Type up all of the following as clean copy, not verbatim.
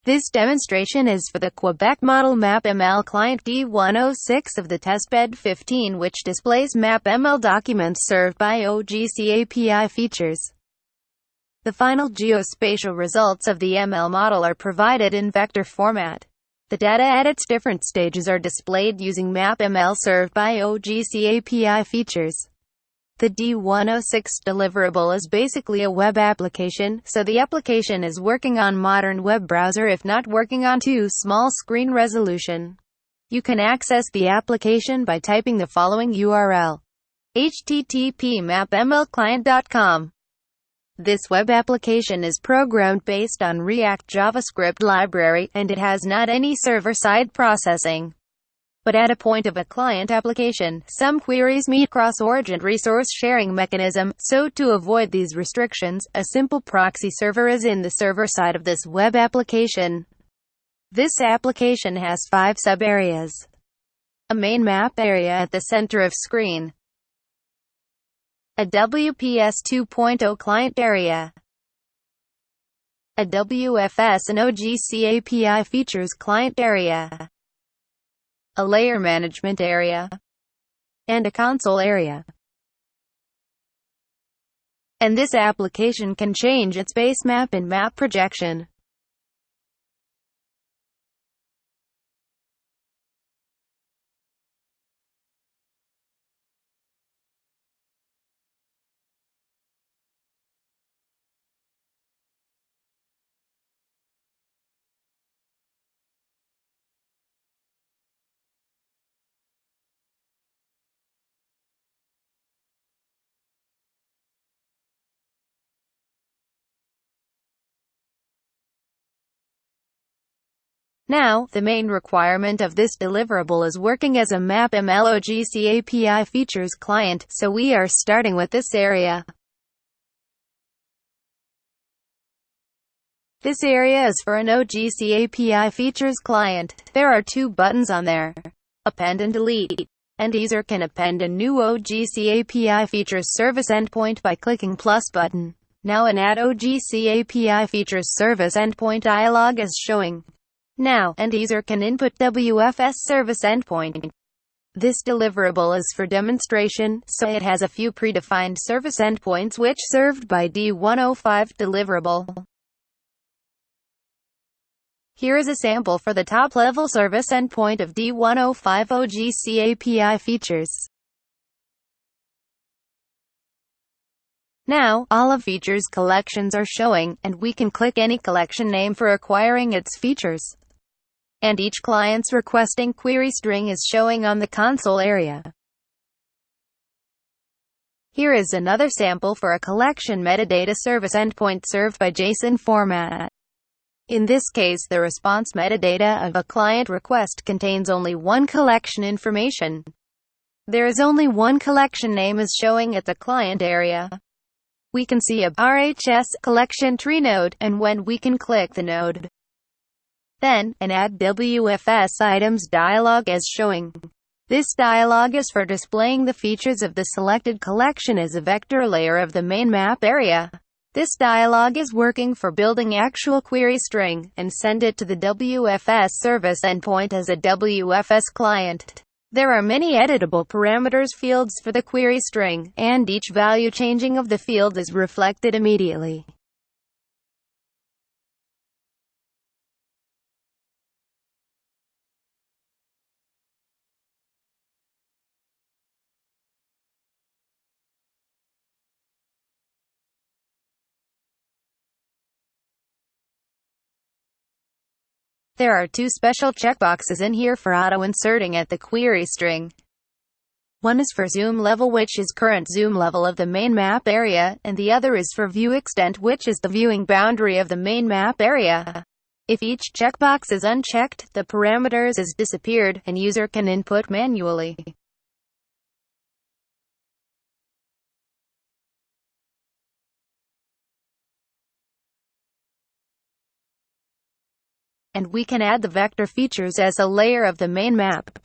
This demonstration is for the Quebec model MapML client D106 of the testbed 15, which displays MapML documents served by OGC API features. The final geospatial results of the ML model are provided in vector format. The data at its different stages are displayed using MapML served by OGC API features. The D106 deliverable is basically a web application, so the application is working on modern web browser if not working on too small screen resolution. You can access the application by typing the following URL: http://mapmlclient.com. This web application is programmed based on React JavaScript library, and it has not any server-side processing. But at a point of a client application, some queries meet cross-origin resource sharing mechanism, so to avoid these restrictions, a simple proxy server is in the server side of this web application. This application has 5 sub-areas. A main map area at the center of screen. A WPS 2.0 client area. A WFS and OGC API features client area. A layer management area, and a console area. And this application can change its base map and map projection. Now, the main requirement of this deliverable is working as a MapML OGC API features client, so we are starting with this area. This area is for an OGC API features client. There are 2 buttons on there: append and delete. End user can append a new OGC API features service endpoint by clicking plus button. Now an add OGC API features service endpoint dialog is showing. Now, end user can input WFS service endpoint. This deliverable is for demonstration, so it has a few predefined service endpoints which served by D105 deliverable. Here is a sample for the top-level service endpoint of D105 OGC API features. Now, all of features collections are showing, and we can click any collection name for acquiring its features. And each client's requesting query string is showing on the console area. Here is another sample for a collection metadata service endpoint served by JSON format. In this case, the response metadata of a client request contains only one collection information. There is only one collection name is showing at the client area. We can see a RHS collection tree node, and when we can click the node, then, an Add WFS Items dialog is showing. This dialog is for displaying the features of the selected collection as a vector layer of the main map area. This dialog is working for building actual query string, and send it to the WFS service endpoint as a WFS client. There are many editable parameters fields for the query string, and each value changing of the field is reflected immediately. There are 2 special checkboxes in here for auto-inserting at the query string. One is for zoom level, which is current zoom level of the main map area, and the other is for view extent, which is the viewing boundary of the main map area. If each checkbox is unchecked, the parameters is disappeared, and user can input manually. And we can add the vector features as a layer of the main map.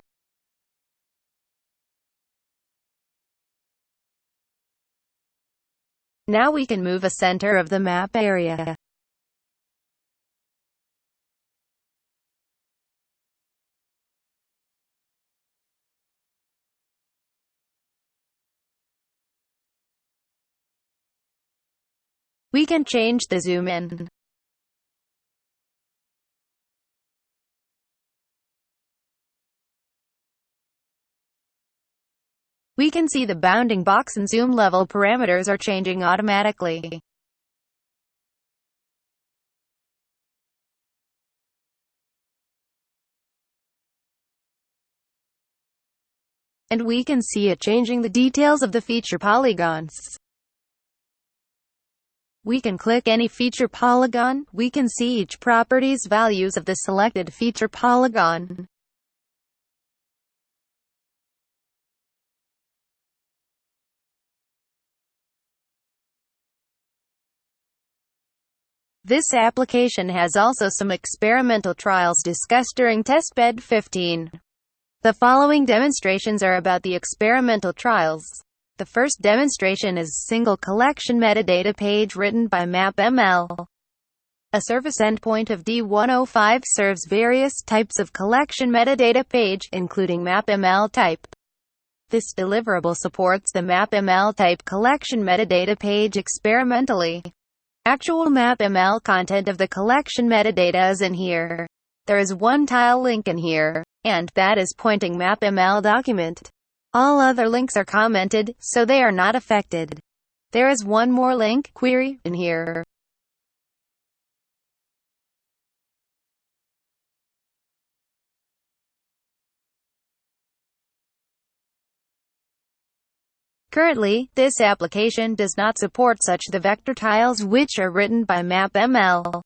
Now we can move a center of the map area. We can change the zoom in. We can see the bounding box and zoom level parameters are changing automatically. And we can see it changing the details of the feature polygons. We can click any feature polygon. We can see each properties values of the selected feature polygon. This application has also some experimental trials discussed during testbed 15. The following demonstrations are about the experimental trials. The first demonstration is single collection metadata page written by MapML. A service endpoint of D105 serves various types of collection metadata page, including MapML type. This deliverable supports the MapML type collection metadata page experimentally. Actual MapML content of the collection metadata is in here. There is one tile link in here, and that is pointing MapML document. All other links are commented, so they are not affected. There is one more link, query, in here. Currently, this application does not support such the vector tiles which are written by MapML.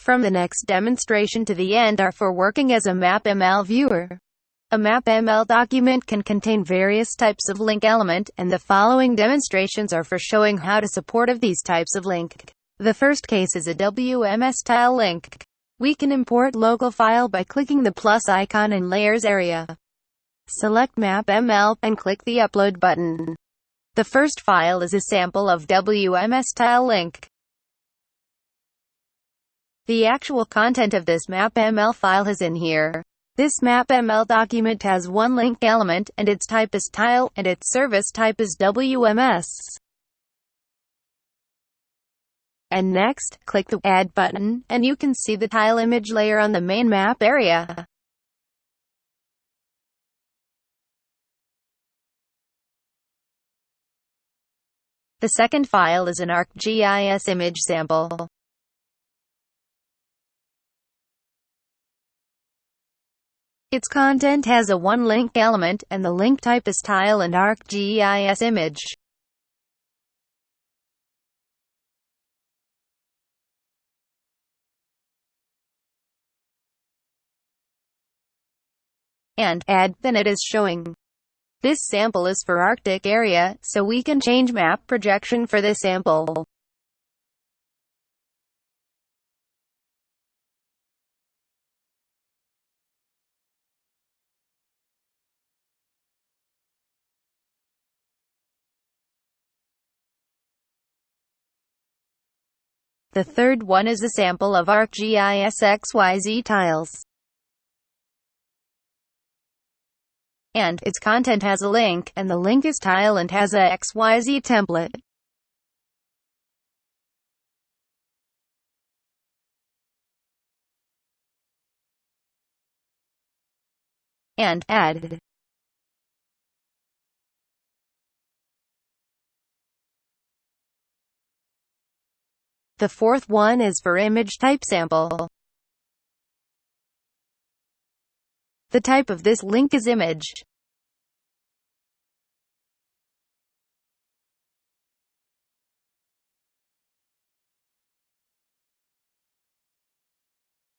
From the next demonstration to the end are for working as a MapML viewer. A MapML document can contain various types of link element, and the following demonstrations are for showing how to support of these types of link. The first case is a WMS tile link. We can import local file by clicking the plus icon in layers area. Select MapML, and click the upload button. The first file is a sample of WMS tile link. The actual content of this MapML file is in here. This MapML document has one link element, and its type is tile, and its service type is WMS. And next, click the Add button, and you can see the tile image layer on the main map area. The second file is an ArcGIS image sample. Its content has a one link element, and the link type is tile and ArcGIS image. And add, then it is showing. This sample is for Arctic area, so we can change map projection for this sample. The third one is a sample of ArcGIS XYZ tiles. And its content has a link, and the link is tile and has a XYZ template. And add. The fourth one is for image type sample. The type of this link is image.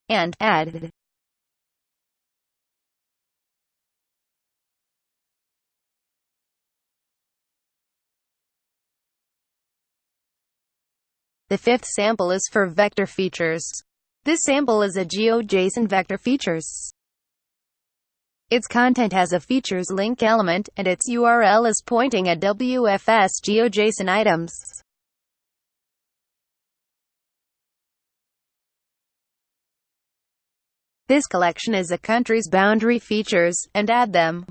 And add. The fifth sample is for vector features. This sample is a GeoJSON vector features. Its content has a features link element, and its URL is pointing at WFS GeoJSON items. This collection is a country's boundary features, and add them.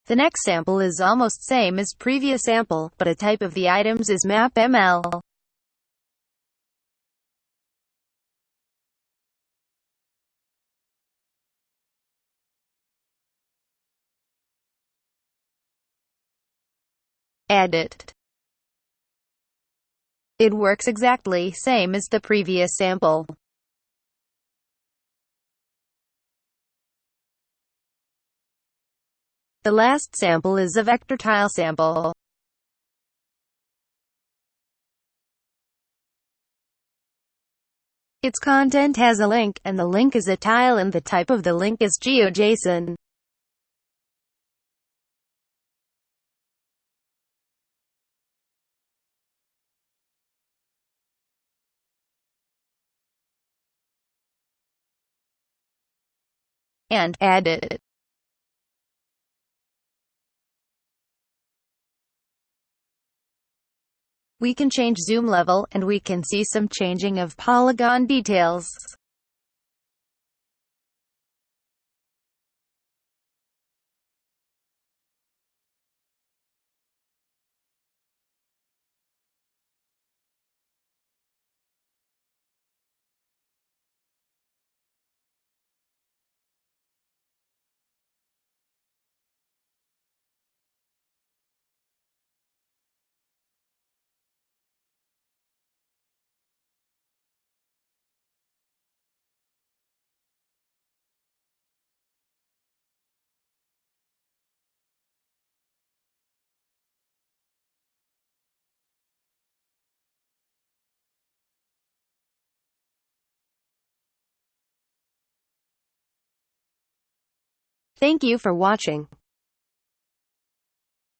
The next sample is almost same as previous sample, but a type of the items is MapML. Edit. It works exactly same as the previous sample. The last sample is a vector tile sample. Its content has a link, and the link is a tile and the type of the link is GeoJSON. And edit. We can change zoom level, and we can see some changing of polygon details. Thank you for watching.